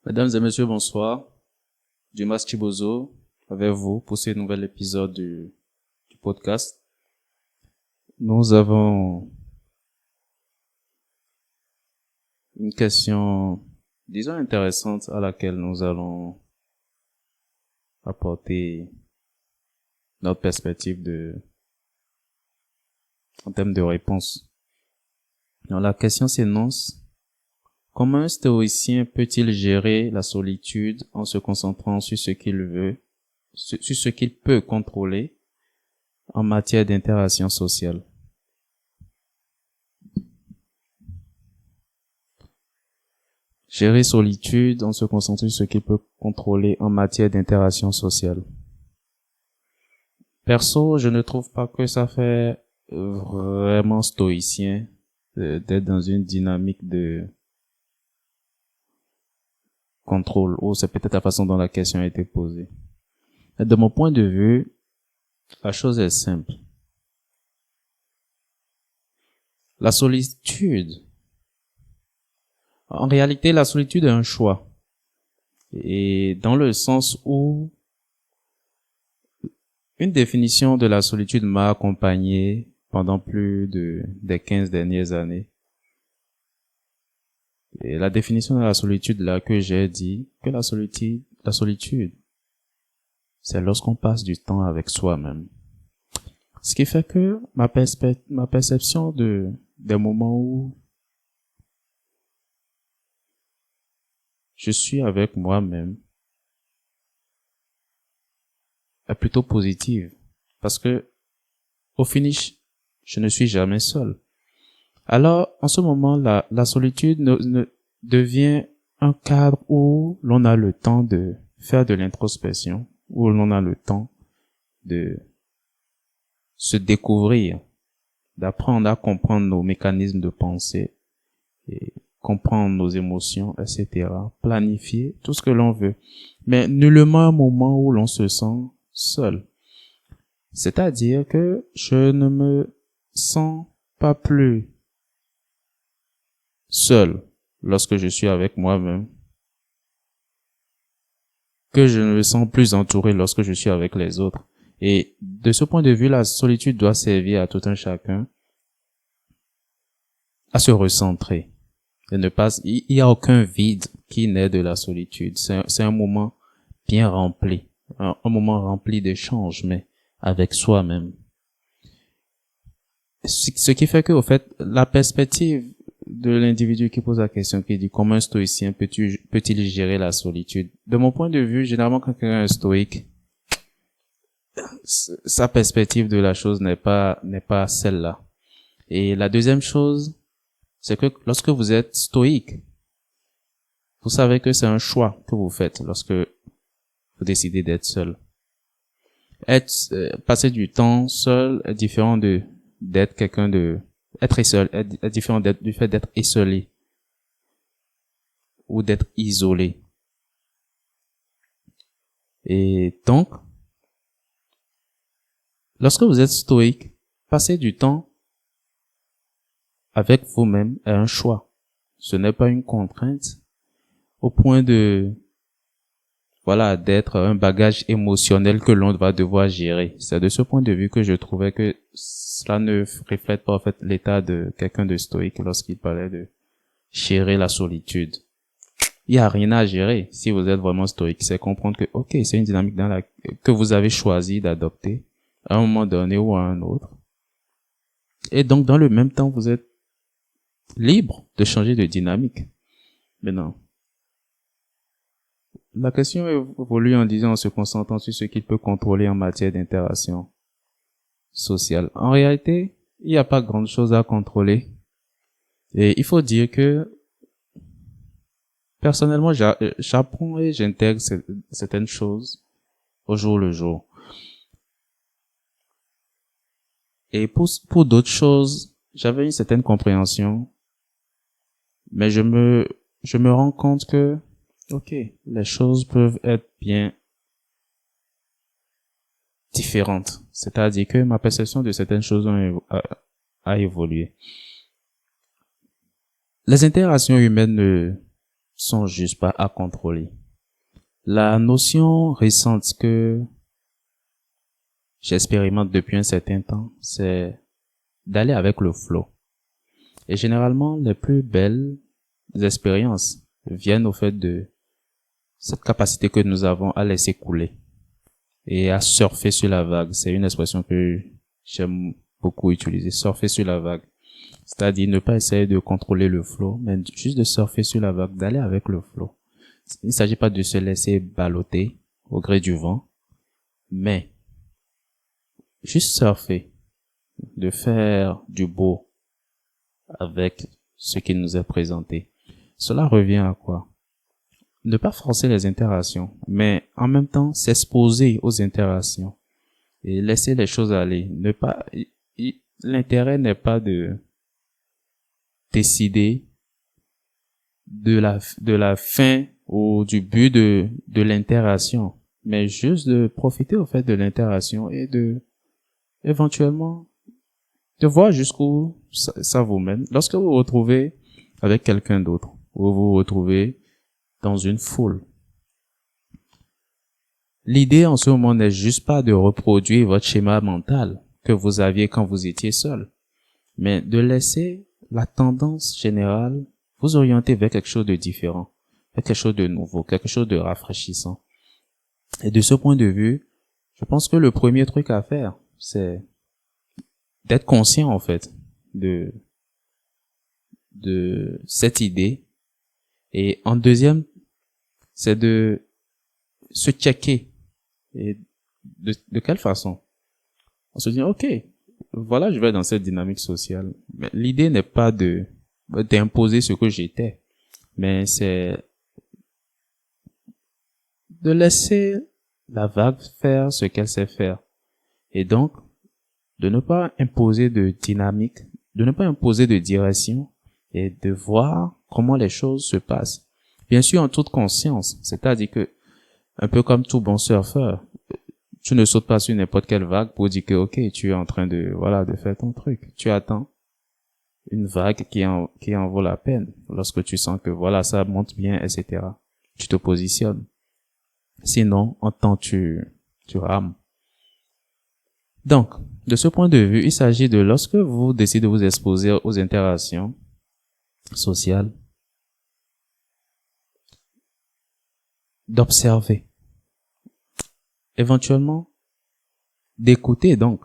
Mesdames et messieurs, bonsoir. Dumas Chibozo avec vous pour ce nouvel épisode du podcast. Nous avons une question, disons, intéressante à laquelle nous allons apporter notre perspective en termes de réponse. Alors, la question s'énonce: comment un stoïcien peut-il gérer la solitude en se concentrant sur ce qu'il veut, sur ce qu'il peut contrôler en matière d'interaction sociale? Gérer solitude en se concentrant sur ce qu'il peut contrôler en matière d'interaction sociale. Perso, je ne trouve pas que ça fait vraiment stoïcien d'être dans une dynamique de contrôle, ou c'est peut-être la façon dont la question a été posée. De mon point de vue, la chose est simple. La solitude, en réalité, la solitude est un choix. Et dans le sens où une définition de la solitude m'a accompagné pendant des 15 dernières années. Et la définition de la solitude là que j'ai dit, que la solitude, c'est lorsqu'on passe du temps avec soi-même. Ce qui fait que ma perception des moments où je suis avec moi-même est plutôt positive. Parce que, au finish, je ne suis jamais seul. Alors, en ce moment, la solitude devient un cadre où l'on a le temps de faire de l'introspection, où l'on a le temps de se découvrir, d'apprendre à comprendre nos mécanismes de pensée, et comprendre nos émotions, etc. Planifier tout ce que l'on veut. Mais nullement un moment où l'on se sent seul. C'est-à-dire que je ne me sens pas plus seul lorsque je suis avec moi-même, que je ne me sens plus entouré lorsque je suis avec les autres. Et de ce point de vue, la solitude doit servir à tout un chacun à se recentrer. Il y a aucun vide qui naît de la solitude. C'est un moment bien rempli. Un moment rempli d'échanges, mais avec soi-même. Ce qui fait que, au fait, la perspective de l'individu qui pose la question, qui dit comment un stoïcien peut-il gérer la solitude? De mon point de vue, généralement, quand quelqu'un est stoïque, sa perspective de la chose n'est pas celle-là. Et la deuxième chose, c'est que lorsque vous êtes stoïque, vous savez que c'est un choix que vous faites lorsque vous décidez d'être seul. Passer du temps seul est différent être seul est différent du fait d'être isolé ou d'être isolé. Et donc, lorsque vous êtes stoïque, passer du temps avec vous-même est un choix. Ce n'est pas une contrainte au point d'être un bagage émotionnel que l'on va devoir gérer. C'est de ce point de vue que je trouvais que cela ne reflète pas en fait l'état de quelqu'un de stoïque lorsqu'il parlait de gérer la solitude. Il y a rien à gérer si vous êtes vraiment stoïque. C'est comprendre que, ok, c'est une dynamique que vous avez choisi d'adopter à un moment donné ou à un autre. Et donc, dans le même temps, vous êtes libre de changer de dynamique. Maintenant, la question évolue en disant en se concentrant sur ce qu'il peut contrôler en matière d'interaction sociale. En réalité, il n'y a pas grande chose à contrôler. Et il faut dire que personnellement, j'apprends et j'intègre certaines choses au jour le jour. Et pour d'autres choses, j'avais une certaine compréhension, mais je me rends compte que, ok, les choses peuvent être bien différentes. C'est-à-dire que ma perception de certaines choses a évolué. Les interactions humaines sont juste pas à contrôler. La notion récente que j'expérimente depuis un certain temps, c'est d'aller avec le flow. Et généralement, les plus belles expériences viennent au fait de cette capacité que nous avons à laisser couler et à surfer sur la vague. C'est une expression que j'aime beaucoup utiliser, surfer sur la vague. C'est-à-dire ne pas essayer de contrôler le flow, mais juste de surfer sur la vague, d'aller avec le flow. Il ne s'agit pas de se laisser balloter au gré du vent, mais juste surfer, de faire du beau avec ce qui nous est présenté. Cela revient à quoi? Ne pas forcer les interactions, mais en même temps s'exposer aux interactions et laisser les choses aller. Ne pas, l'intérêt n'est pas de décider de la fin ou du but de l'interaction, mais juste de profiter au fait de l'interaction et de éventuellement de voir jusqu'où ça vous mène. Lorsque vous vous retrouvez avec quelqu'un d'autre, ou vous vous retrouvez dans une foule, l'idée en ce moment n'est juste pas de reproduire votre schéma mental que vous aviez quand vous étiez seul, mais de laisser la tendance générale vous orienter vers quelque chose de différent, vers quelque chose de nouveau, quelque chose de rafraîchissant. Et de ce point de vue, je pense que le premier truc à faire, c'est d'être conscient, en fait, de cette idée. Et en deuxième, c'est de se checker. Et de quelle façon? On se dit, OK, voilà, je vais dans cette dynamique sociale. Mais l'idée n'est pas d'imposer ce que j'étais, mais c'est de laisser la vague faire ce qu'elle sait faire. Et donc, de ne pas imposer de dynamique, de ne pas imposer de direction et de voir comment les choses se passent. Bien sûr, en toute conscience, c'est-à-dire que, un peu comme tout bon surfeur, tu ne sautes pas sur n'importe quelle vague pour dire que, OK, tu es en train de, voilà, de faire ton truc. Tu attends une vague qui en vaut la peine. Lorsque tu sens que, voilà, ça monte bien, etc. Tu te positionnes. Sinon, en temps, tu rames. Donc, de ce point de vue, il s'agit de lorsque vous décidez de vous exposer aux interactions sociales, d'observer, éventuellement d'écouter donc,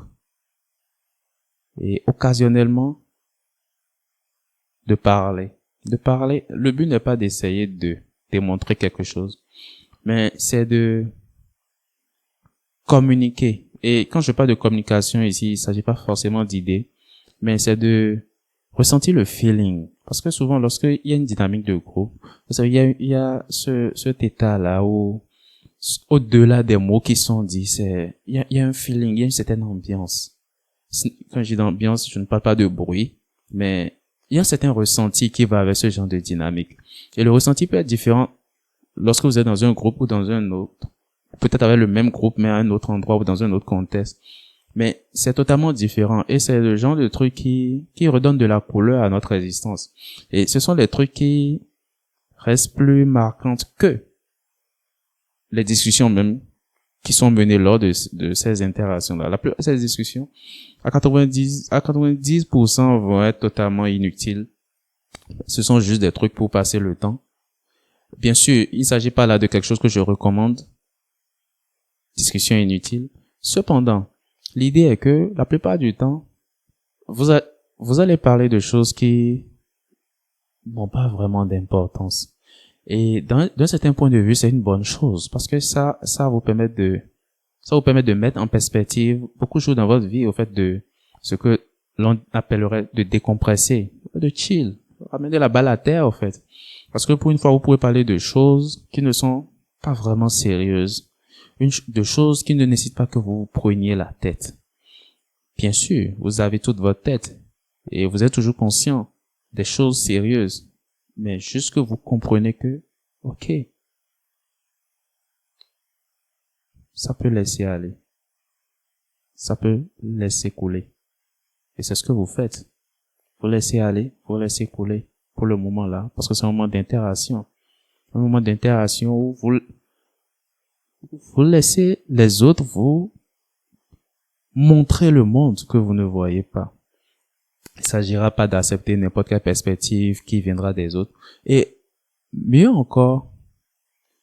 et occasionnellement de parler. De parler, le but n'est pas d'essayer de démontrer quelque chose, mais c'est de communiquer. Et quand je parle de communication ici, il s'agit pas forcément d'idées, mais c'est de ressentir le feeling. Parce que souvent, lorsqu'il y a une dynamique de groupe, vous savez, il y a cet état-là où, au-delà des mots qui sont dits, il y a un feeling, il y a une certaine ambiance. Quand je dis d'ambiance, je ne parle pas de bruit, mais il y a un certain ressenti qui va avec ce genre de dynamique. Et le ressenti peut être différent lorsque vous êtes dans un groupe ou dans un autre. Peut-être avec le même groupe, mais à un autre endroit ou dans un autre contexte. Mais c'est totalement différent. Et c'est le genre de truc qui redonne de la couleur à notre existence. Et ce sont les trucs qui restent plus marquantes que les discussions même qui sont menées lors de ces interactions-là. La plupart de ces discussions, à 90% vont être totalement inutiles. Ce sont juste des trucs pour passer le temps. Bien sûr, il s'agit pas là de quelque chose que je recommande. Discussion inutile. Cependant, l'idée est que la plupart du temps, vous allez parler de choses qui n'ont pas vraiment d'importance. Et d'un certain point de vue, c'est une bonne chose parce que ça vous permet de mettre en perspective beaucoup de choses dans votre vie au fait de ce que l'on appellerait de décompresser, de chill, ramener la balle à terre au fait. Parce que pour une fois, vous pouvez parler de choses qui ne sont pas vraiment sérieuses, de choses qui ne nécessitent pas que vous preniez la tête. Bien sûr, vous avez toute votre tête et vous êtes toujours conscient des choses sérieuses, mais juste que vous comprenez que, ok, ça peut laisser aller, ça peut laisser couler. Et c'est ce que vous faites. Vous laissez aller, vous laissez couler pour le moment là, parce que c'est un moment d'interaction. un moment d'interaction où vous laissez les autres vous montrer le monde que vous ne voyez pas. Il s'agira pas d'accepter n'importe quelle perspective qui viendra des autres. Et mieux encore,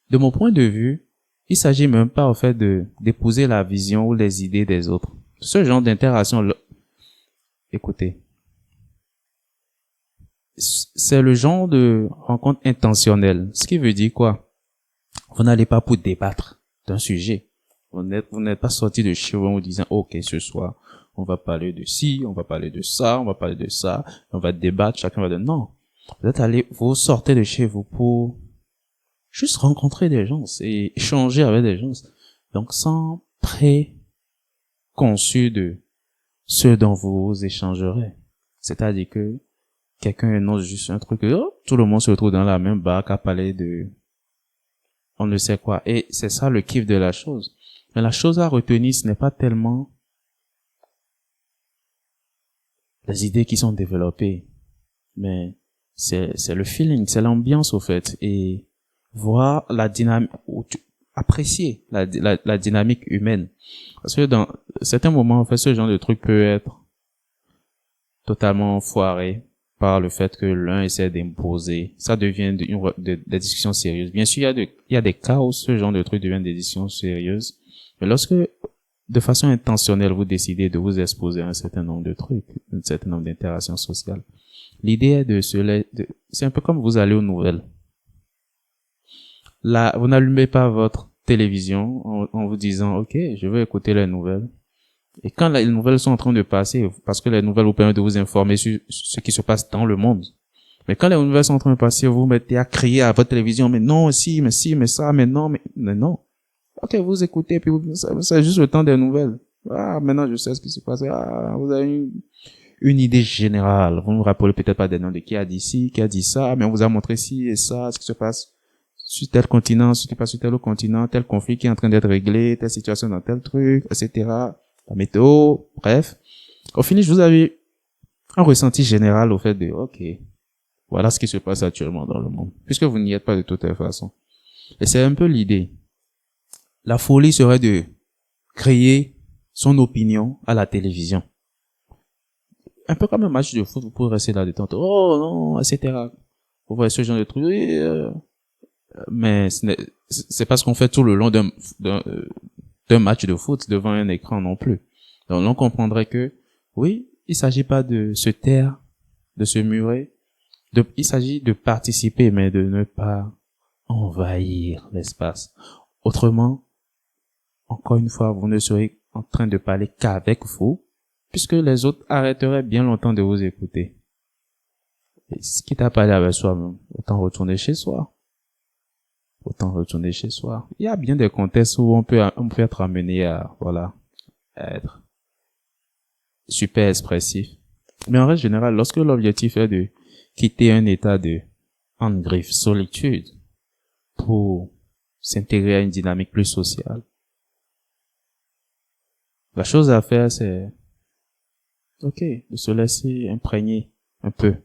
de mon point de vue, il s'agit même pas en fait d'épouser la vision ou les idées des autres. Ce genre d'interaction, écoutez, c'est le genre de rencontre intentionnelle. Ce qui veut dire quoi? Vous n'allez pas pour débattre d'un sujet. Vous n'êtes pas sorti de chez vous en vous disant, OK, ce soir, on va parler de ci, on va parler de ça, on va parler de ça, on va débattre, chacun va dire non. Vous sortez de chez vous pour juste rencontrer des gens et échanger avec des gens. Donc, sans préconçu de ce dont vous échangerez. C'est-à-dire que quelqu'un énonce juste un truc, tout le monde se retrouve dans la même barque à parler de on ne sait quoi. Et c'est ça le kiff de la chose. Mais la chose à retenir, ce n'est pas tellement les idées qui sont développées, mais c'est le feeling, c'est l'ambiance au fait, et voir la dynamique, apprécier la dynamique humaine. Parce que dans certains moments, en fait, ce genre de truc peut être totalement foiré par le fait que l'un essaie d'imposer. Ça devient des discussions sérieuses. Bien sûr, il y a des cas où ce genre de truc devient des discussions sérieuses. Mais lorsque, de façon intentionnelle, vous décidez de vous exposer à un certain nombre de trucs, un certain nombre d'interactions sociales, l'idée est c'est un peu comme vous allez aux nouvelles. Là, vous n'allumez pas votre télévision en vous disant, OK, je vais écouter les nouvelles. Et quand les nouvelles sont en train de passer, parce que les nouvelles vous permettent de vous informer sur ce qui se passe dans le monde. Mais quand les nouvelles sont en train de passer, vous mettez à crier à votre télévision, mais non, si, mais ça, mais non, mais non. OK, vous écoutez, puis c'est juste le temps des nouvelles. Ah, maintenant je sais ce qui se passe. Ah, vous avez une idée générale. Vous ne vous rappelez peut-être pas des noms de qui a dit ci, qui a dit ça, mais on vous a montré ci et ça, ce qui se passe sur tel continent, ce qui passe sur tel autre continent, tel conflit qui est en train d'être réglé, telle situation dans tel truc, etc. La météo, bref. Au finish, vous avez un ressenti général au fait de, OK, voilà ce qui se passe actuellement dans le monde. Puisque vous n'y êtes pas de toute façon. Et c'est un peu l'idée. La folie serait de créer son opinion à la télévision. Un peu comme un match de foot, vous pouvez rester là détente. Oh non, etc. Vous voyez ce genre de truc. Mais c'est pas ce qu'on fait tout le long d'un match de foot devant un écran non plus. Donc on comprendrait que, oui, il s'agit pas de se taire, de se murer. Il s'agit de participer, mais de ne pas envahir l'espace. Autrement, encore une fois, vous ne serez en train de parler qu'avec vous, puisque les autres arrêteraient bien longtemps de vous écouter. Et ce qui t'a parlé avec soi-même, autant retourner chez soi. Il y a bien des contextes où on peut être amené à être super expressif. Mais en règle générale, lorsque l'objectif est de quitter un état de en-griffe, solitude, pour s'intégrer à une dynamique plus sociale, la chose à faire, c'est, OK, de se laisser imprégner un peu.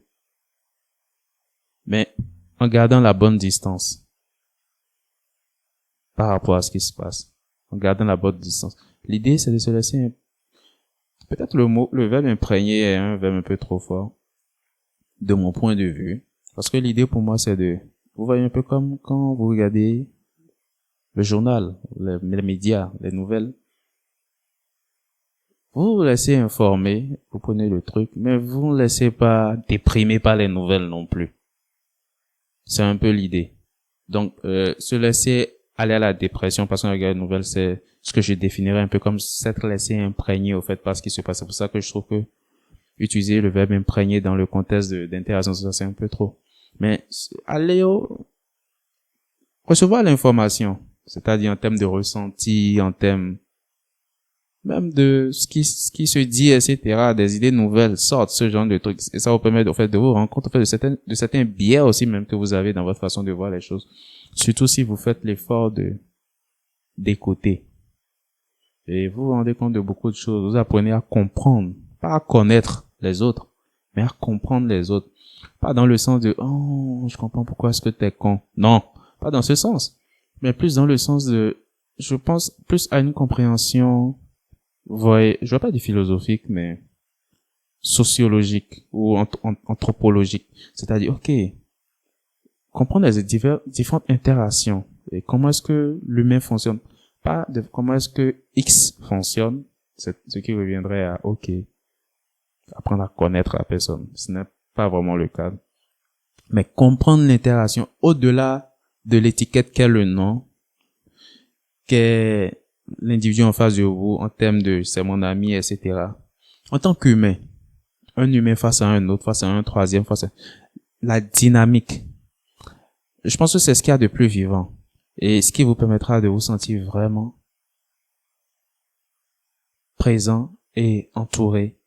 Mais en gardant la bonne distance par rapport à ce qui se passe. En gardant la bonne distance. L'idée, c'est de se laisser, peut-être le verbe imprégner est un verbe un peu trop fort, de mon point de vue. Parce que l'idée pour moi, c'est vous voyez un peu comme quand vous regardez le journal, les médias, les nouvelles. Vous vous laissez informer, vous prenez le truc, mais vous ne laissez pas déprimer par les nouvelles non plus. C'est un peu l'idée. Donc, se laisser aller à la dépression parce qu'on regarde les nouvelles, c'est ce que je définirais un peu comme s'être laissé imprégner au fait par ce qui se passe. C'est pour ça que je trouve que utiliser le verbe imprégner dans le contexte d'interaction sociale, c'est un peu trop. Mais recevoir l'information, c'est-à-dire en termes de ressenti, en termes même de ce qui se dit, etc., des idées nouvelles sortent, ce genre de trucs. Et ça vous permet, de vous rendre compte, de certains biais aussi, même, que vous avez dans votre façon de voir les choses. Surtout si vous faites l'effort d'écouter. Et vous vous rendez compte de beaucoup de choses. Vous apprenez à comprendre. Pas à connaître les autres, mais à comprendre les autres. Pas dans le sens de, oh, je comprends pourquoi est-ce que t'es con. Non. pas dans ce sens, mais plus dans le sens de, je pense plus à une compréhension, voyez, je vois pas du philosophique, mais sociologique ou anthropologique. C'est-à-dire, ok, comprendre les différentes interactions et comment est-ce que l'humain fonctionne. Pas de comment est-ce que X fonctionne, c'est ce qui reviendrait à, ok, apprendre à connaître la personne. Ce n'est pas vraiment le cas. Mais comprendre l'interaction au-delà de l'étiquette qu'est le nom, qu'est l'individu en face de vous en termes de c'est mon ami, etc. En tant qu'humain, un humain face à un autre, face à un troisième, face à la dynamique. Je pense que c'est ce qu'il y a de plus vivant et ce qui vous permettra de vous sentir vraiment présent et entouré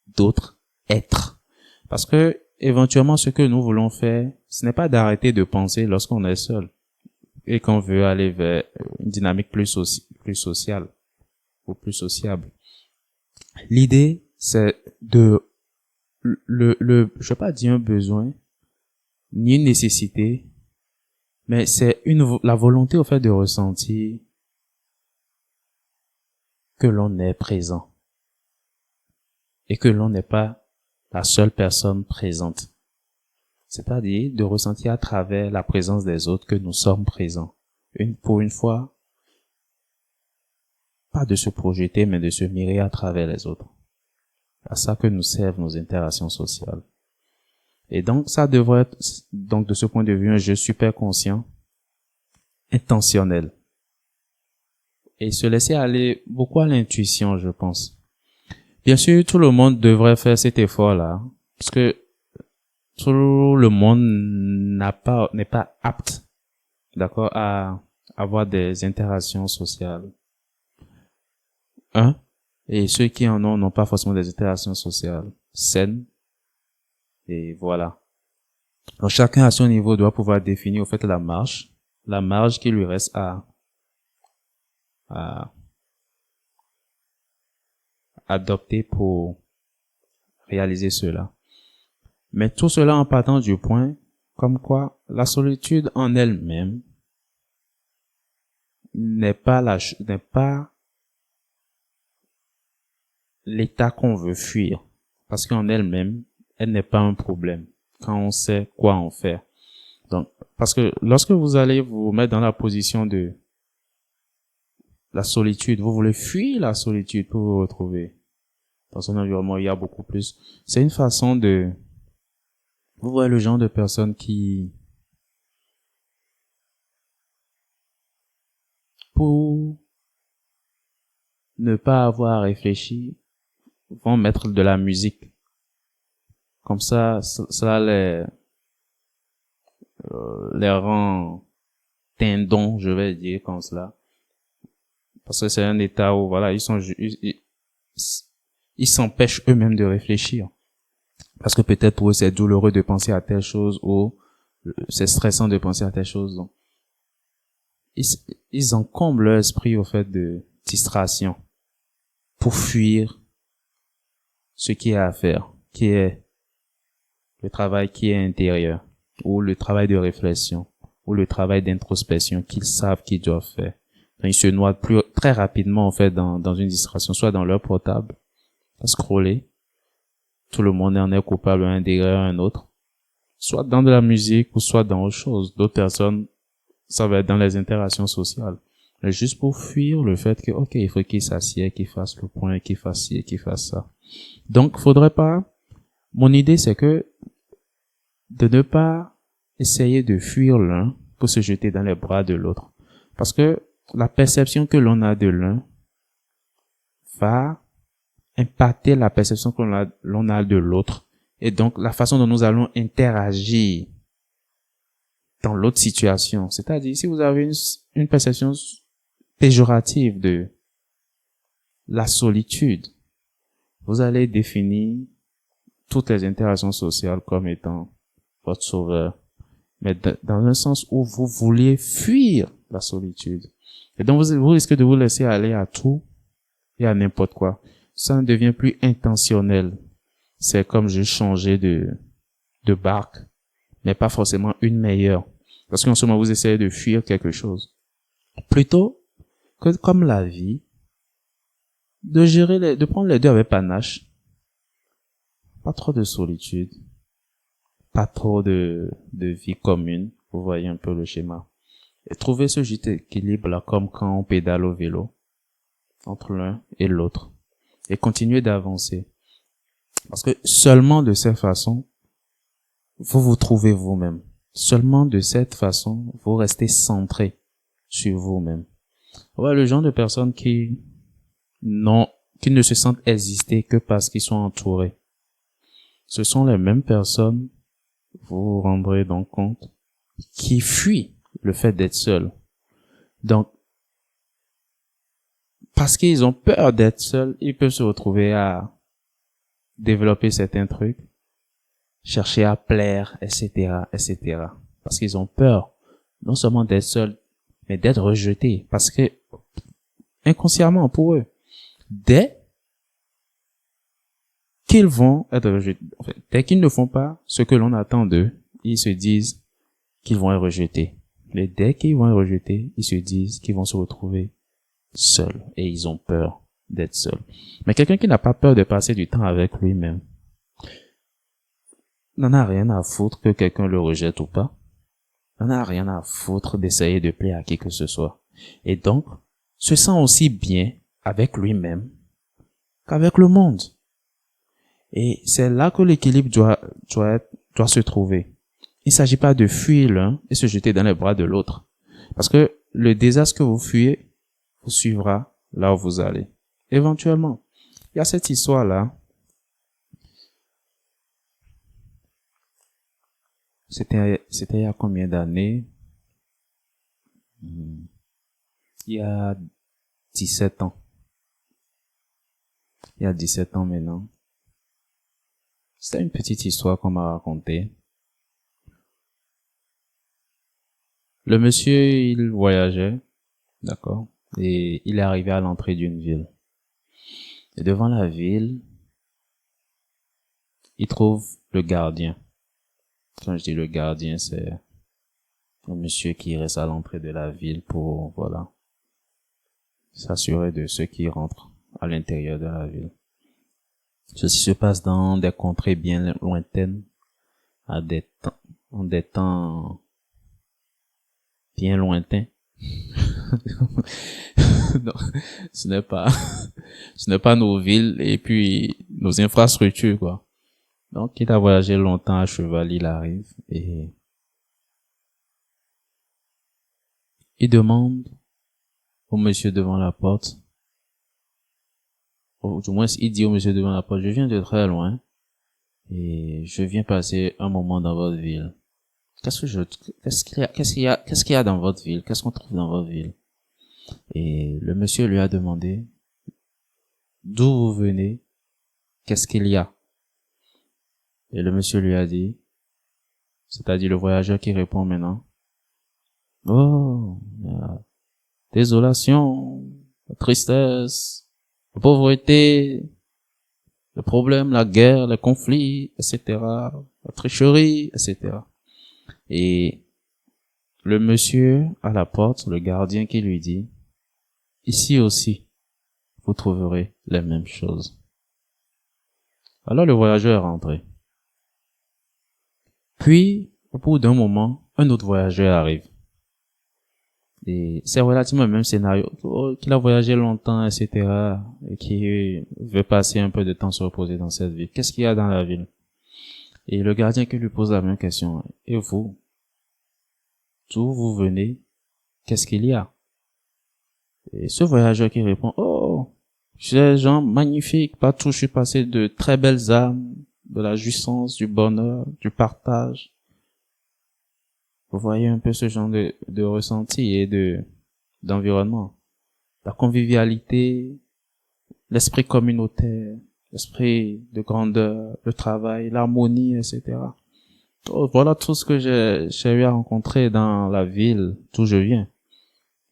d'autres êtres. Parce que éventuellement, ce que nous voulons faire, ce n'est pas d'arrêter de penser lorsqu'on est seul et qu'on veut aller vers une dynamique plus sociale ou plus sociable. L'idée, c'est de je vais pas dire un besoin ni une nécessité, mais c'est la volonté au fait de ressentir que l'on est présent et que l'on n'est pas la seule personne présente. C'est-à-dire de ressentir à travers la présence des autres que nous sommes présents. Pour une fois, pas de se projeter, mais de se mirer à travers les autres. À ça que nous servent nos interactions sociales. Et donc, ça devrait être, donc, de ce point de vue, un jeu super conscient, intentionnel. Et se laisser aller beaucoup à l'intuition, je pense. Bien sûr, tout le monde devrait faire cet effort-là, parce que tout le monde n'est pas apte, d'accord, à avoir des interactions sociales. Et ceux qui en ont n'ont pas forcément des interactions sociales saines. Et voilà. Donc chacun à son niveau doit pouvoir définir au fait la marge qui lui reste à adopter pour réaliser cela. Mais tout cela en partant du point comme quoi la solitude en elle-même n'est pas l'état qu'on veut fuir. Parce qu'en elle-même, elle n'est pas un problème quand on sait quoi en faire. Donc, parce que lorsque vous allez vous mettre dans la position de la solitude, vous voulez fuir la solitude pour vous retrouver dans un environnement où il y a beaucoup plus. C'est une façon de, vous voyez le genre de personnes qui, pour ne pas avoir à réfléchir, vont mettre de la musique. Comme ça les rend tendons, je vais dire comme cela. Parce que c'est un état où, voilà, ils s'empêchent eux-mêmes de réfléchir. Parce que peut-être pour eux, c'est douloureux de penser à telle chose ou c'est stressant de penser à telle chose. Donc, ils encombrent leur esprit au fait de distraction pour fuir ce qui est à faire, qui est le travail qui est intérieur, ou le travail de réflexion, ou le travail d'introspection qu'ils savent qu'ils doivent faire. Donc, ils se noient très rapidement, en fait, dans une distraction, soit dans leur portable, à scroller. Tout le monde en est coupable un derrière un autre. Soit dans de la musique, ou soit dans autre chose. D'autres personnes, ça va être dans les interactions sociales. Mais juste pour fuir le fait que, ok, il faut qu'ils s'assiedent, qu'ils fassent le point, qu'ils fassent ci, qu'ils fassent ça. Donc, faudrait pas, mon idée, c'est que, de ne pas essayer de fuir l'un pour se jeter dans les bras de l'autre. Parce que la perception que l'on a de l'un va impacter la perception que l'on a de l'autre. Et donc, la façon dont nous allons interagir dans l'autre situation. C'est-à-dire, si vous avez une perception péjorative de la solitude, vous allez définir toutes les interactions sociales comme étant votre sauveur. Mais dans un sens où vous vouliez fuir la solitude. Et donc, vous risquez de vous laisser aller à tout et à n'importe quoi. Ça ne devient plus intentionnel. C'est comme je changeais de barque, mais pas forcément une meilleure. Parce qu'en ce moment, vous essayez de fuir quelque chose. Plutôt que, comme la vie, de prendre les deux avec panache. Pas trop de solitude. Pas trop de vie commune. Vous voyez un peu le schéma. Et trouver ce juste équilibre là, comme quand on pédale au vélo. Entre l'un et l'autre. Et continuer d'avancer. Parce que seulement de cette façon, vous vous trouvez vous-même. Seulement de cette façon, vous restez centré sur vous-même. Ouais, le genre de personnes qui ne se sentent exister que parce qu'ils sont entourés. Ce sont les mêmes personnes, vous vous rendrez donc compte, qui fuient le fait d'être seuls. Donc, parce qu'ils ont peur d'être seuls, ils peuvent se retrouver à développer certains trucs, chercher à plaire, etc., etc. Parce qu'ils ont peur, non seulement d'être seuls, mais d'être rejetés. Parce que, inconsciemment pour eux, dès qu'ils vont être rejetés, en fait, dès qu'ils ne font pas ce que l'on attend d'eux, ils se disent qu'ils vont être rejetés. Mais dès qu'ils vont être rejetés, ils se disent qu'ils vont se retrouver seuls. Et ils ont peur d'être seuls. Mais quelqu'un qui n'a pas peur de passer du temps avec lui-même, n'en a rien à foutre que quelqu'un le rejette ou pas. N'en a rien à foutre d'essayer de plaire à qui que ce soit. Et donc, se sent aussi bien avec lui-même qu'avec le monde. Et c'est là que l'équilibre doit se trouver. Il ne s'agit pas de fuir l'un et se jeter dans les bras de l'autre. Parce que le désastre que vous fuyez vous suivra là où vous allez. Éventuellement. Il y a cette histoire-là. C'était il y a combien d'années? Il y a 17 ans. Il y a 17 ans maintenant. C'était une petite histoire qu'on m'a racontée. Le monsieur, il voyageait, d'accord, et il est arrivé à l'entrée d'une ville. Et devant la ville, il trouve le gardien. Quand je dis le gardien, c'est un monsieur qui reste à l'entrée de la ville pour, voilà, s'assurer de ceux qui rentrent à l'intérieur de la ville. Ceci se passe dans des contrées bien lointaines, en des temps bien lointains. Non, ce n'est pas nos villes et puis nos infrastructures, quoi. Donc, il a voyagé longtemps à cheval, il arrive et il demande au monsieur devant la porte, ou du moins, il dit au monsieur devant la porte, je viens de très loin et je viens passer un moment dans votre ville. Qu'est-ce qu'il y a dans votre ville? Qu'est-ce qu'on trouve dans votre ville? Et le monsieur lui a demandé, d'où vous venez? Qu'est-ce qu'il y a? Et le monsieur lui a dit, c'est-à-dire le voyageur qui répond maintenant, oh, la désolation, la tristesse, la pauvreté, le problème, la guerre, le conflit, etc., la tricherie, etc. Et le monsieur à la porte, le gardien qui lui dit, ici aussi, vous trouverez les mêmes choses. Alors le voyageur est rentré. Puis, au bout d'un moment, un autre voyageur arrive. Et c'est relativement le même scénario, qu'il a voyagé longtemps, etc., et qui veut passer un peu de temps se reposer dans cette ville. Qu'est-ce qu'il y a dans la ville? Et le gardien qui lui pose la même question, et vous, d'où vous venez? Qu'est-ce qu'il y a? Et ce voyageur qui répond, oh, j'ai des gens magnifiques, partout je suis passé de très belles âmes, de la jouissance, du bonheur, du partage. Vous voyez un peu ce genre de ressenti et d'environnement. La convivialité, l'esprit communautaire, l'esprit de grandeur, le travail, l'harmonie, etc. Oh, voilà tout ce que j'ai eu à rencontrer dans la ville d'où je viens.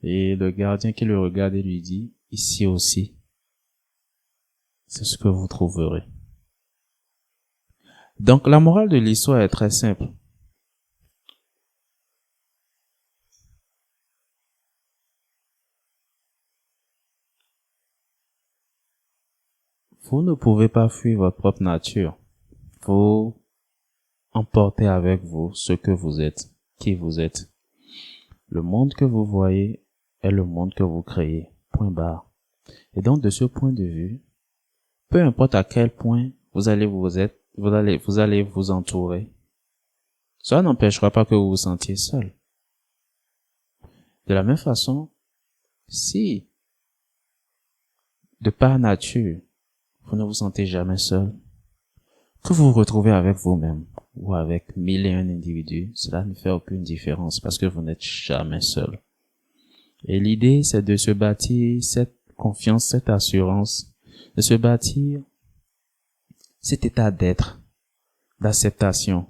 Et le gardien qui le regarde et lui dit, ici aussi, c'est ce que vous trouverez. Donc la morale de l'histoire est très simple. Vous ne pouvez pas fuir votre propre nature. Vous emportez avec vous ce que vous êtes, qui vous êtes. Le monde que vous voyez est le monde que vous créez. Point barre. Et donc, de ce point de vue, peu importe à quel point vous allez vous entourer, cela n'empêchera pas que vous vous sentiez seul. De la même façon, si, de par nature, vous ne vous sentez jamais seul, que vous vous retrouvez avec vous-même ou avec 1001 individus, cela ne fait aucune différence parce que vous n'êtes jamais seul. Et l'idée, c'est de se bâtir cette confiance, cette assurance, de se bâtir cet état d'être, d'acceptation,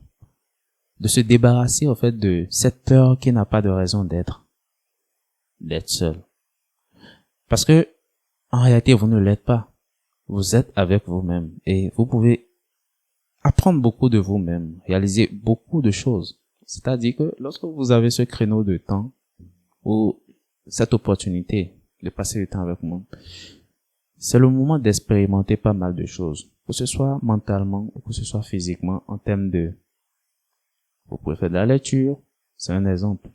de se débarrasser, au fait, de cette peur qui n'a pas de raison d'être seul. Parce que, en réalité, vous ne l'êtes pas. Vous êtes avec vous-même et vous pouvez apprendre beaucoup de vous-même, réaliser beaucoup de choses. C'est-à-dire que lorsque vous avez ce créneau de temps ou cette opportunité de passer du temps avec moi, c'est le moment d'expérimenter pas mal de choses, que ce soit mentalement ou que ce soit physiquement, en termes de... Vous pouvez faire de la lecture, c'est un exemple.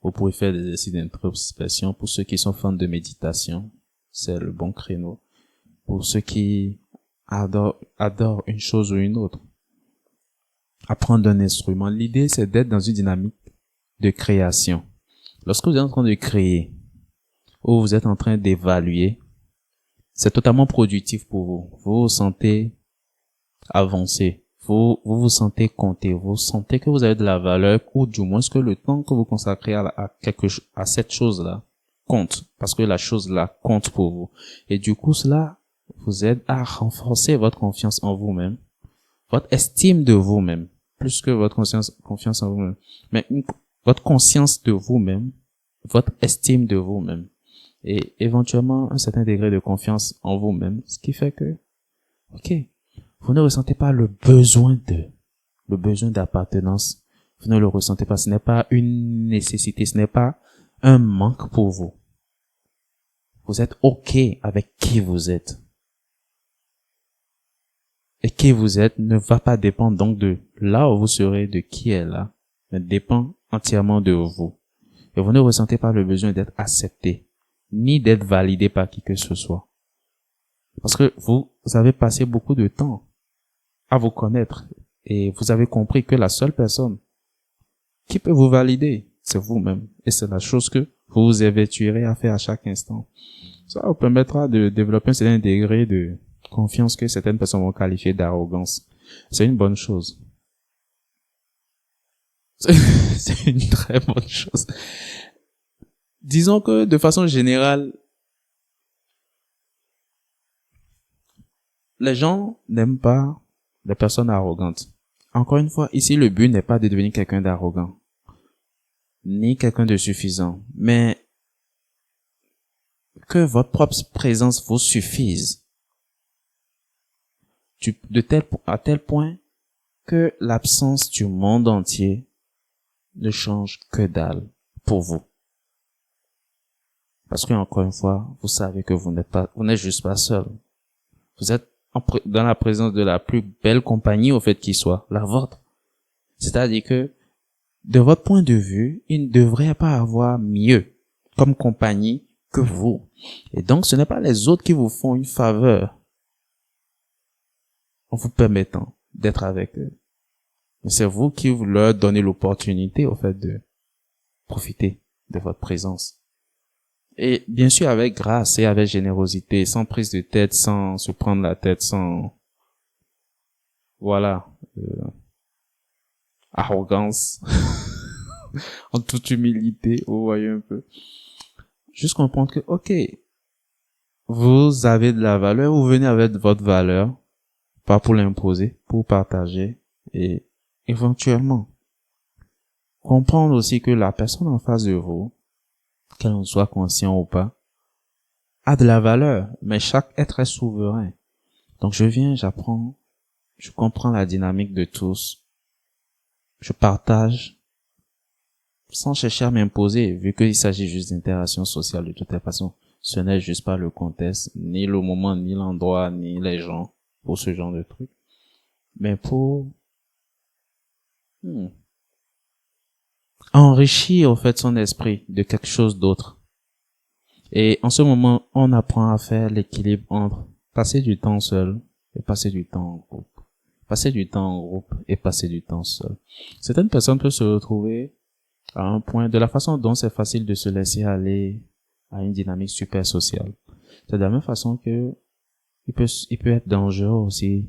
Vous pouvez faire des exercices d'introspection pour ceux qui sont fans de méditation, c'est le bon créneau. Pour ceux qui adorent une chose ou une autre. Apprendre un instrument. L'idée, c'est d'être dans une dynamique de création. Lorsque vous êtes en train de créer, ou vous êtes en train d'évaluer, c'est totalement productif pour vous. Vous vous sentez avancé. Vous vous sentez compter. Vous sentez que vous avez de la valeur, ou du moins que le temps que vous consacrez à cette chose-là compte. Parce que la chose-là compte pour vous. Et du coup, cela vous aide à renforcer votre confiance en vous-même, votre estime de vous-même, plus que votre confiance en vous-même, mais votre conscience de vous-même, votre estime de vous-même, et éventuellement un certain degré de confiance en vous-même, ce qui fait que, ok, vous ne ressentez pas le besoin d'appartenance, vous ne le ressentez pas, ce n'est pas une nécessité, ce n'est pas un manque pour vous. Vous êtes ok avec qui vous êtes. Et qui vous êtes ne va pas dépendre donc de là où vous serez, de qui est là, mais dépend entièrement de vous. Et vous ne ressentez pas le besoin d'être accepté, ni d'être validé par qui que ce soit. Parce que vous avez passé beaucoup de temps à vous connaître et vous avez compris que la seule personne qui peut vous valider, c'est vous-même. Et c'est la chose que vous vous évertuerez à faire à chaque instant. Ça vous permettra de développer un certain degré de confiance que certaines personnes vont qualifier d'arrogance. C'est une bonne chose. C'est une très bonne chose. Disons que de façon générale, les gens n'aiment pas les personnes arrogantes. Encore une fois, ici le but n'est pas de devenir quelqu'un d'arrogant, ni quelqu'un de suffisant, mais que votre propre présence vous suffise. À tel point que l'absence du monde entier ne change que dalle pour vous. Parce que, encore une fois, vous savez que vous n'êtes juste pas seul. Vous êtes dans la présence de la plus belle compagnie, au fait qui soit, la vôtre. C'est-à-dire que, de votre point de vue, il ne devrait pas avoir mieux comme compagnie que vous. Et donc, ce n'est pas les autres qui vous font une faveur en vous permettant d'être avec eux. Mais c'est vous qui leur donnez l'opportunité, au fait, de profiter de votre présence. Et bien sûr, avec grâce et avec générosité, sans prise de tête, sans se prendre la tête, sans, voilà, arrogance, en toute humilité, vous voyez un peu. Juste comprendre que, ok, vous avez de la valeur, vous venez avec votre valeur, pas pour l'imposer, pour partager, et éventuellement, comprendre aussi que la personne en face de vous, qu'elle en soit conscient ou pas, a de la valeur, mais chaque être est souverain. Donc je viens, j'apprends, je comprends la dynamique de tous, je partage, sans chercher à m'imposer, vu qu'il s'agit juste d'interaction sociale de toute façon. ce n'est juste pas le contexte, ni le moment, ni l'endroit, ni les gens pour ce genre de truc, mais pour hmm, enrichir en fait son esprit de quelque chose d'autre. Et en ce moment, on apprend à faire l'équilibre entre passer du temps seul et passer du temps en groupe. Passer du temps en groupe et passer du temps seul. Certaines personnes peuvent se retrouver à un point de la façon dont c'est facile de se laisser aller à une dynamique super sociale. C'est de la même façon que il peut être dangereux aussi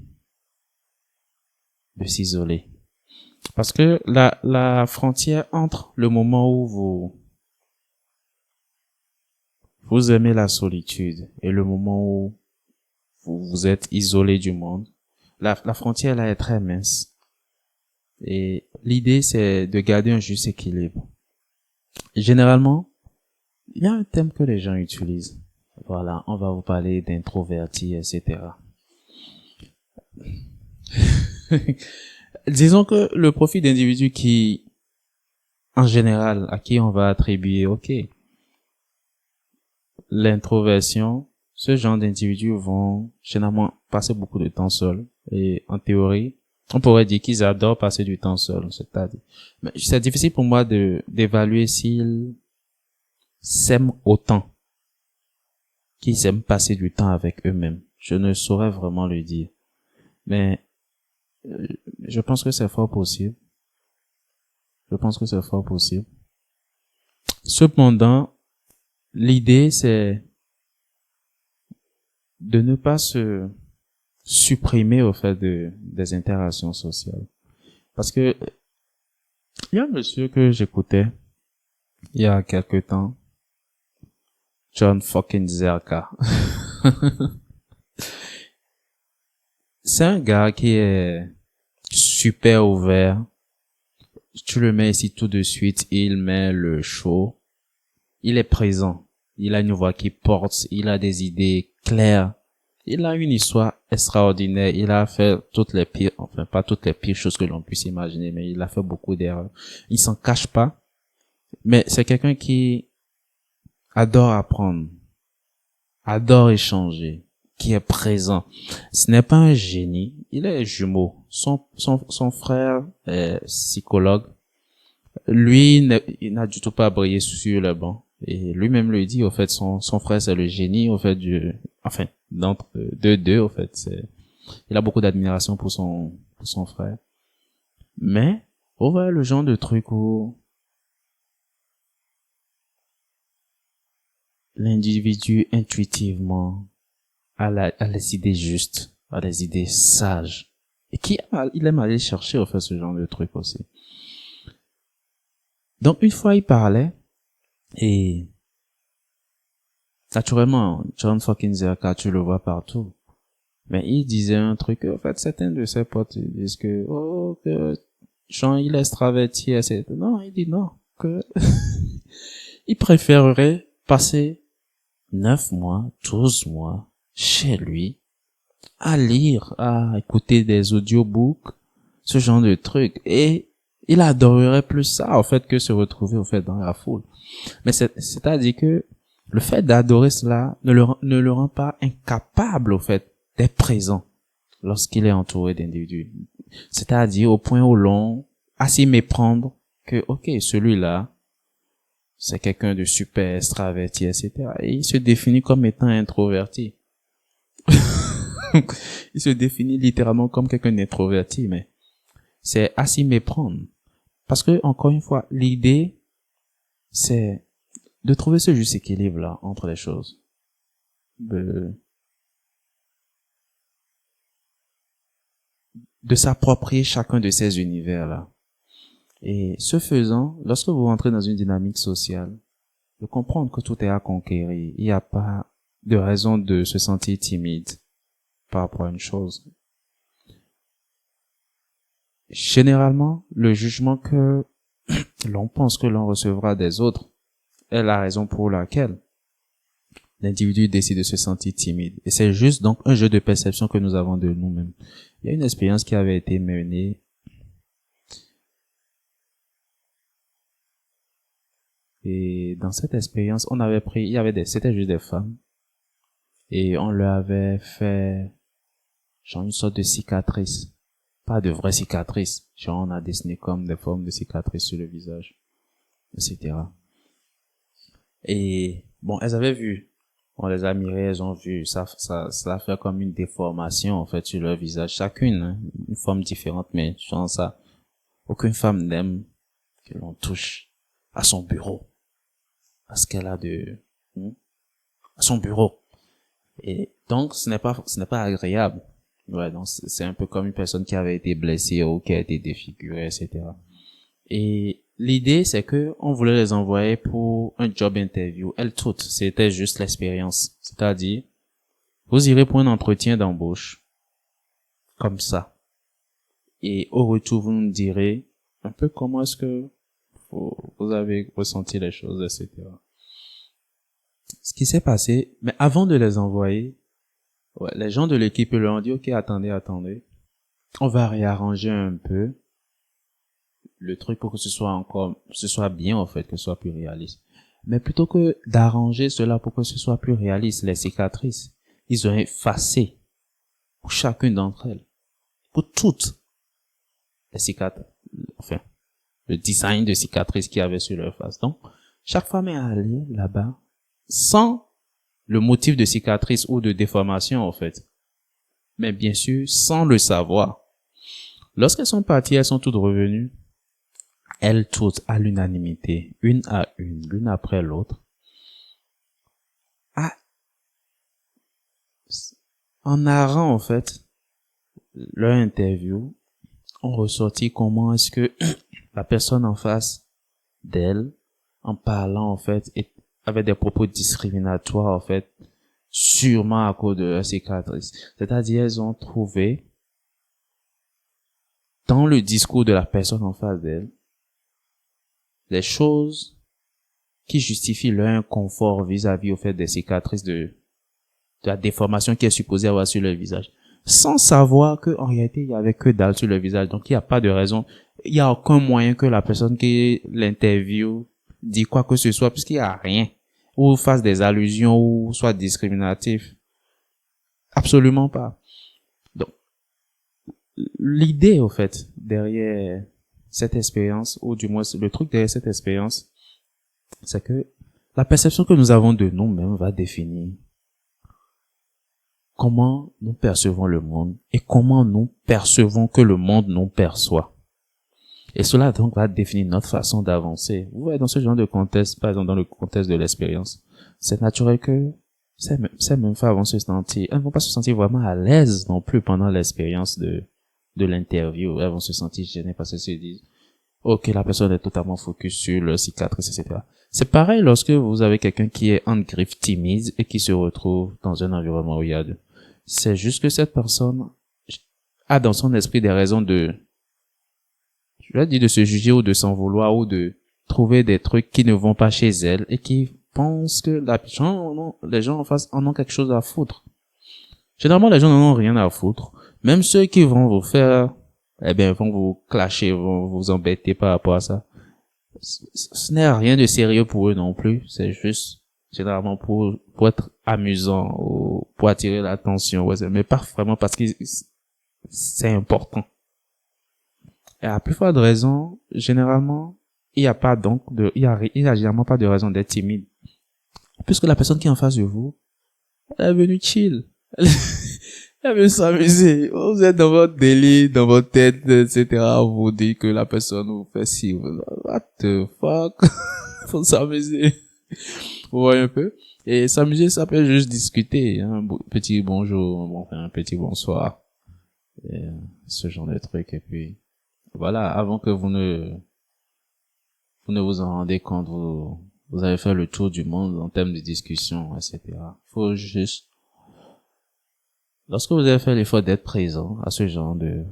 de s'isoler. Parce que la frontière entre le moment où vous aimez la solitude et le moment où vous êtes isolé du monde, la frontière là est très mince. Et l'idée, c'est de garder un juste équilibre. Généralement, il y a un thème que les gens utilisent. Voilà, on va vous parler d'introvertis, etc. Disons que le profil d'individu qui, en général, à qui on va attribuer, ok, l'introversion, ce genre d'individus vont généralement passer beaucoup de temps seuls. Et en théorie, on pourrait dire qu'ils adorent passer du temps seuls, c'est-à-dire. Mais c'est difficile pour moi d'évaluer s'ils s'aiment autant qu'ils aiment passer du temps avec eux-mêmes. Je ne saurais vraiment le dire. Mais euh, je pense que c'est fort possible. Je pense que c'est fort possible. Cependant, l'idée, c'est de ne pas se supprimer au fait des interactions sociales. Parce que il y a un monsieur que j'écoutais il y a quelque temps, John fucking Zerka. C'est un gars qui est super ouvert. Tu le mets ici tout de suite, il met le show. Il est présent. Il a une voix qui porte, il a des idées claires. Il a une histoire extraordinaire. Il a fait toutes les pires, enfin pas toutes les pires choses que l'on puisse imaginer, mais il a fait beaucoup d'erreurs. Il s'en cache pas. Mais c'est quelqu'un qui adore apprendre, adore échanger, qui est présent. Ce n'est pas un génie. Il est jumeau. Son frère est psychologue. Lui, il n'a du tout pas brillé sur le banc. Et lui-même le dit, au fait, son frère, c'est le génie, au fait, enfin, d'entre deux, au fait, il a beaucoup d'admiration pour son frère. Mais, on voit le genre de truc où l'individu, intuitivement, a les idées justes, a les idées sages. Et il aime aller chercher, au fait, ce genre de truc aussi. Donc, une fois, il parlait, et naturellement, John fucking Zerka, tu le vois partout. Mais il disait un truc, en fait, certains de ses potes disent que, oh, que Jean, il est extraverti, etc. Non, il dit non, que il préférerait passer 9 mois, 12 mois chez lui, à lire, à écouter des audiobooks, ce genre de trucs. Et il adorerait plus ça, en fait, que se retrouver, au fait, dans la foule. Mais c'est-à-dire que le fait d'adorer cela ne le rend pas incapable, au fait, d'être présent lorsqu'il est entouré d'individus. C'est-à-dire au point où l'on à s'y méprendre que, ok, celui-là, c'est quelqu'un de super extraverti, etc. Et il se définit comme étant introverti. Il se définit littéralement comme quelqu'un d'introverti, mais c'est à s'y méprendre. Parce que, encore une fois, l'idée, c'est de trouver ce juste équilibre-là entre les choses. De s'approprier chacun de ces univers-là. Et ce faisant, lorsque vous rentrez dans une dynamique sociale, de comprendre que tout est à conquérir, il n'y a pas de raison de se sentir timide par rapport à une chose. Généralement, le jugement que l'on pense que l'on recevra des autres est la raison pour laquelle l'individu décide de se sentir timide. Et c'est juste donc un jeu de perception que nous avons de nous-mêmes. Il y a une expérience qui avait été menée Et dans cette expérience, c'était juste des femmes. Et on leur avait fait, genre, une sorte de cicatrice. Pas de vraie cicatrice. Genre, on a dessiné comme des formes de cicatrices sur le visage, etc. Et, bon, elles avaient vu. On les a mirées, elles ont vu. Ça a fait comme une déformation, en fait, sur leur visage. Chacune, hein, une forme différente, mais genre ça. Aucune femme n'aime que l'on touche à son bureau. À ce qu'elle a à son bureau. Et donc, ce n'est pas agréable. Ouais, donc c'est un peu comme une personne qui avait été blessée ou qui a été défigurée, etc. Et l'idée, c'est que on voulait les envoyer pour un job interview. Elles toutes, c'était juste l'expérience. C'est-à-dire, vous irez pour un entretien d'embauche. Comme ça. Et au retour, vous nous direz un peu comment est-ce que vous avez ressenti les choses, etc. Ce qui s'est passé, mais avant de les envoyer, ouais, les gens de l'équipe leur ont dit, OK, attendez. On va réarranger un peu le truc pour que ce soit bien, en fait, que ce soit plus réaliste. Mais plutôt que d'arranger cela pour que ce soit plus réaliste, les cicatrices, ils ont effacé pour chacune d'entre elles, pour toutes les cicatrices, enfin, le design de cicatrices qu'il y avait sur leur face. Donc, chaque femme est allée là-bas sans le motif de cicatrice ou de déformation, en fait. Mais bien sûr, sans le savoir. Lorsqu'elles sont parties, elles sont toutes revenues. Elles toutes à l'unanimité, une à une, l'une après l'autre. Ah, en narrant, en fait, leur interview, on ressortit comment est-ce que la personne en face d'elle, en parlant, en fait, avait des propos discriminatoires, en fait, sûrement à cause de leur cicatrice. C'est-à-dire, elles ont trouvé, dans le discours de la personne en face d'elle, des choses qui justifient leur inconfort vis-à-vis au fait des cicatrices de la déformation qui est supposée avoir sur le visage. Sans savoir que, en réalité, il y avait que dalle sur le visage. Donc, il n'y a pas de raison. Il n'y a aucun moyen que la personne qui l'interview dit quoi que ce soit, puisqu'il n'y a rien. Ou fasse des allusions, ou soit discriminatif. Absolument pas. Donc, l'idée, au fait, derrière cette expérience, ou du moins, le truc derrière cette expérience, c'est que la perception que nous avons de nous-mêmes va définir comment nous percevons le monde et comment nous percevons que le monde nous perçoit. Et cela donc va définir notre façon d'avancer. Vous voyez, dans ce genre de contexte, par exemple dans le contexte de l'expérience, c'est naturel que ces mêmes femmes vont se sentir, elles vont pas se sentir vraiment à l'aise non plus pendant l'expérience de l'interview. Elles vont se sentir gênées parce qu'elles se disent, OK, la personne est totalement focus sur le cicatrice, etc. C'est pareil lorsque vous avez quelqu'un qui est en griffe timide et qui se retrouve dans un environnement où il y a c'est juste que cette personne a dans son esprit des raisons je vais dire de se juger ou de s'en vouloir ou de trouver des trucs qui ne vont pas chez elle et qui pensent que les gens en face en ont quelque chose à foutre. Généralement, les gens n'en ont rien à foutre. Même ceux qui vont vous faire, vont vous clasher, vont vous embêter par rapport à ça. Ce n'est rien de sérieux pour eux non plus. C'est juste, généralement pour être amusant ou pour attirer l'attention. Ouais, mais pas vraiment parce que c'est important. Et à plus forte raison, généralement, il n'y a pas donc il y a généralement pas de raison d'être timide. Puisque la personne qui est en face de vous, elle est venue chill. Elle veut s'amuser. Vous êtes dans votre délire, dans votre tête, etc. Vous dites que la personne vous fait si. What the fuck? Faut s'amuser. Vous voyez un peu? Et s'amuser, ça peut juste discuter. Un petit bonjour, enfin, un petit bonsoir. Et ce genre de truc. Et puis, voilà, avant que vous ne vous en rendez compte, vous avez fait le tour du monde en termes de discussion, etc. Faut juste, lorsque vous avez fait l'effort d'être présent à ce genre de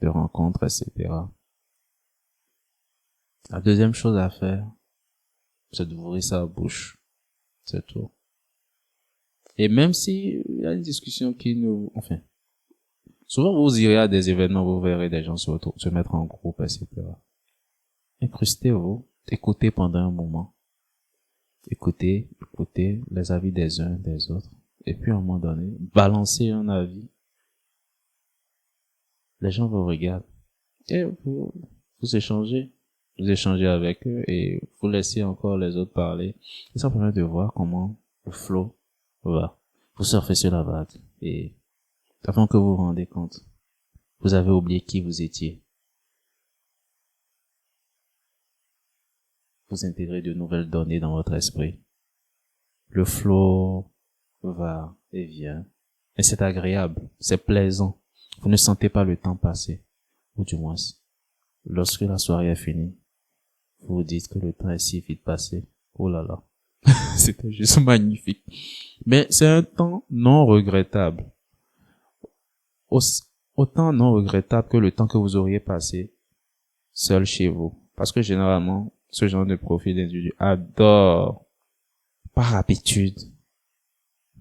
rencontres, etc. La deuxième chose à faire, c'est d'ouvrir sa bouche. C'est tout. Et même si il y a une discussion souvent vous irez à des événements, vous verrez des gens se mettre en groupe, etc. Incrustez-vous, écoutez pendant un moment. écouter les avis des uns des autres, et puis à un moment donné, balancer un avis. Les gens vous regardent et vous échangez avec eux et vous laissez encore les autres parler. Et ça permet de voir comment le flow va. Vous surfez sur la vague et avant que vous vous rendez compte, vous avez oublié qui vous étiez. Vous intégrez de nouvelles données dans votre esprit. Le flow va et vient. Et c'est agréable, c'est plaisant. Vous ne sentez pas le temps passer. Ou du moins, lorsque la soirée est finie, vous vous dites que le temps est si vite passé. Oh là là. C'était juste magnifique. Mais c'est un temps non regrettable. Autant non regrettable que le temps que vous auriez passé seul chez vous. Parce que généralement, ce genre de profil d'individu adore, par habitude,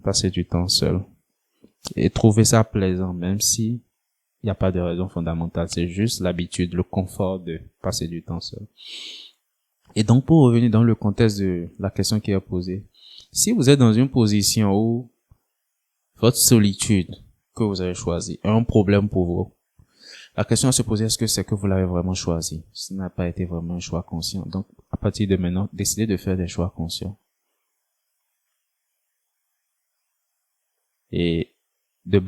passer du temps seul. Et trouver ça plaisant, même si il n'y a pas de raison fondamentale. C'est juste l'habitude, le confort de passer du temps seul. Et donc, pour revenir dans le contexte de la question qui est posée, si vous êtes dans une position où votre solitude que vous avez choisie est un problème pour vous, la question à se poser, est-ce que c'est que vous l'avez vraiment choisi? Ce n'a pas été vraiment un choix conscient. Donc, à partir de maintenant, décidez de faire des choix conscients. Et de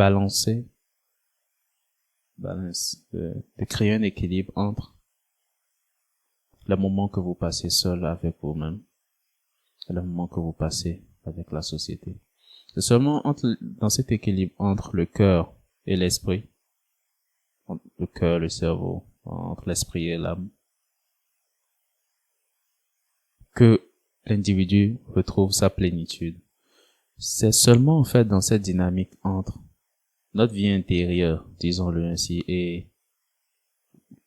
de créer un équilibre entre le moment que vous passez seul avec vous-même et le moment que vous passez avec la société. C'est seulement dans cet équilibre entre le cœur et l'esprit, entre le cœur, le cerveau, entre l'esprit et l'âme, que l'individu retrouve sa plénitude. C'est seulement en fait dans cette dynamique entre notre vie intérieure, disons-le ainsi, et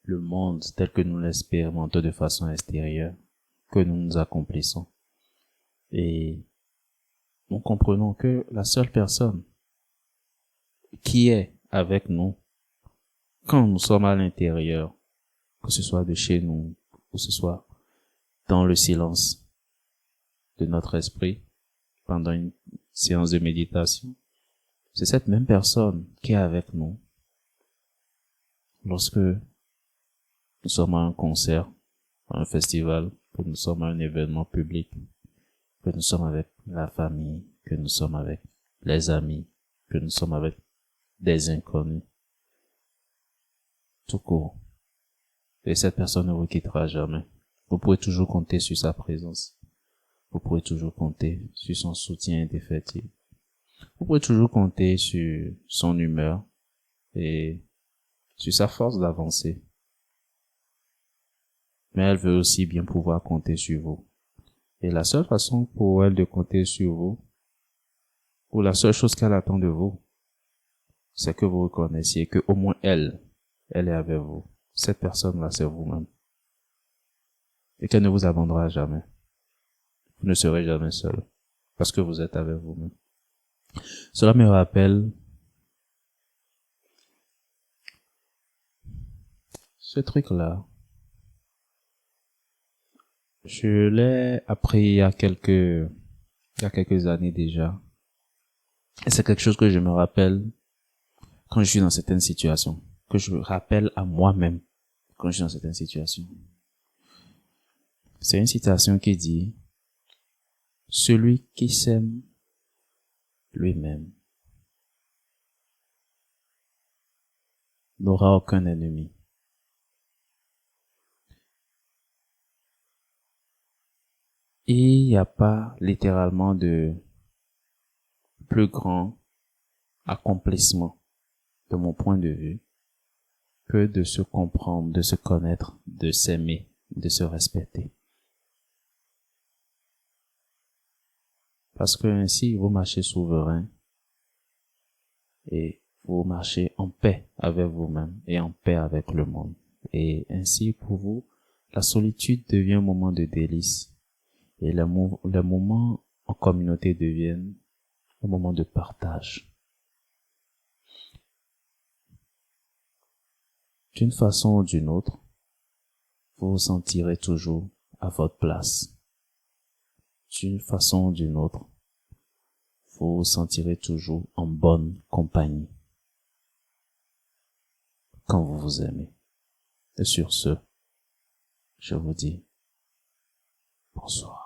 le monde tel que nous l'expérimentons de façon extérieure, que nous nous accomplissons. Et nous comprenons que la seule personne qui est avec nous quand nous sommes à l'intérieur, que ce soit de chez nous, ou ce soit dans le silence de notre esprit, pendant une séance de méditation, c'est cette même personne qui est avec nous lorsque nous sommes à un concert, à un festival, que nous sommes à un événement public, que nous sommes avec la famille, que nous sommes avec les amis, que nous sommes avec des inconnus. Tout court. Et cette personne ne vous quittera jamais. Vous pourrez toujours compter sur sa présence. Vous pourrez toujours compter sur son soutien indéfectible. Vous pourrez toujours compter sur son humeur et sur sa force d'avancer. Mais elle veut aussi bien pouvoir compter sur vous. Et la seule façon pour elle de compter sur vous, ou la seule chose qu'elle attend de vous, c'est que vous reconnaissiez que au moins elle est avec vous. Cette personne-là, c'est vous-même. Et qu'elle ne vous abandonnera jamais. Vous ne serez jamais seul. Parce que vous êtes avec vous-même. Cela me rappelle ce truc-là. Je l'ai appris il y a quelques années déjà. Et c'est quelque chose que je me rappelle quand je suis dans certaines situations. Que je rappelle à moi-même quand je suis dans certaines situations. C'est une citation qui dit, celui qui s'aime lui-même n'aura aucun ennemi. Et il n'y a pas littéralement de plus grand accomplissement de mon point de vue que de se comprendre, de se connaître, de s'aimer, de se respecter. Parce que ainsi vous marchez souverain et vous marchez en paix avec vous-même et en paix avec le monde. Et ainsi pour vous, la solitude devient un moment de délice et les moments en communauté deviennent un moment de partage. D'une façon ou d'une autre, vous vous sentirez toujours à votre place. d'une façon ou d'une autre, vous vous sentirez toujours en bonne compagnie quand vous vous aimez. Et sur ce, je vous dis bonsoir.